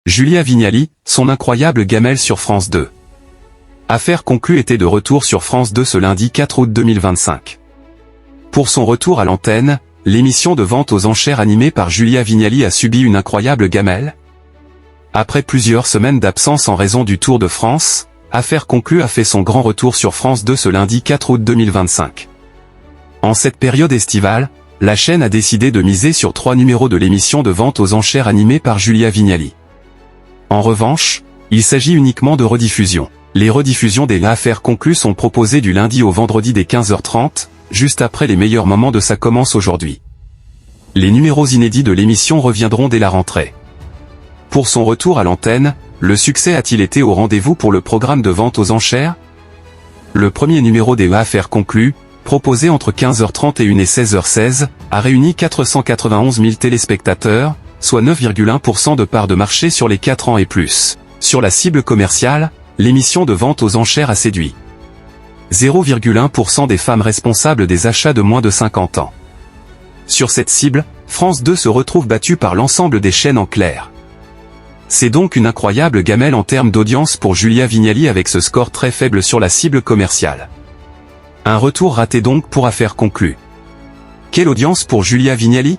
Julia Vignali, son incroyable gamelle sur France 2. Affaire conclue était de retour sur France 2 ce lundi 4 août 2025. Pour son retour à l'antenne, l'émission de vente aux enchères animée par Julia Vignali a subi une incroyable gamelle. Après plusieurs semaines d'absence en raison du Tour de France, Affaire conclue a fait son grand retour sur France 2 ce lundi 4 août 2025. En cette période estivale, la chaîne a décidé de miser sur 3 numéros de l'émission de vente aux enchères animée par Julia Vignali. En revanche, il s'agit uniquement de rediffusions. Les rediffusions des Affaires conclues sont proposées du lundi au vendredi dès 15h30, juste après les meilleurs moments de Ça commence aujourd'hui. Les numéros inédits de l'émission reviendront dès la rentrée. Pour son retour à l'antenne, le succès a-t-il été au rendez-vous pour le programme de vente aux enchères? Le premier numéro des Affaires conclues, proposé entre 15h31 et 16h16, a réuni 491 000 téléspectateurs, soit 9,1% de part de marché sur les 4 ans et plus. Sur la cible commerciale, l'émission de vente aux enchères a séduit 0,1% des femmes responsables des achats de moins de 50 ans. Sur cette cible, France 2 se retrouve battue par l'ensemble des chaînes en clair. C'est donc une incroyable gamelle en termes d'audience pour Julia Vignali avec ce score très faible sur la cible commerciale. Un retour raté donc pour Affaires conclues. Quelle audience pour Julia Vignali?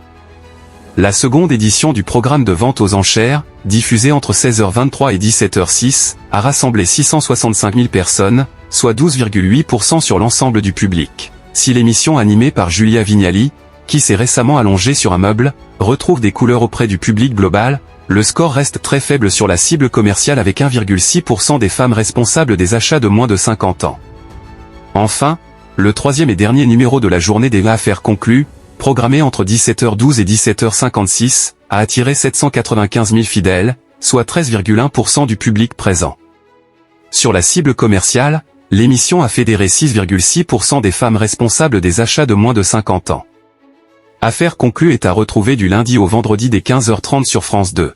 La seconde édition du programme de vente aux enchères, diffusée entre 16h23 et 17h06, a rassemblé 665 000 personnes, soit 12,8% sur l'ensemble du public. Si l'émission animée par Julia Vignali, qui s'est récemment allongée sur un meuble, retrouve des couleurs auprès du public global, le score reste très faible sur la cible commerciale avec 1,6% des femmes responsables des achats de moins de 50 ans. Enfin, le troisième et dernier numéro de la journée des Affaires conclues, programmé entre 17h12 et 17h56, a attiré 795 000 fidèles, soit 13,1% du public présent. Sur la cible commerciale, l'émission a fédéré 6,6% des femmes responsables des achats de moins de 50 ans. Affaires conclues est à retrouver du lundi au vendredi dès 15h30 sur France 2.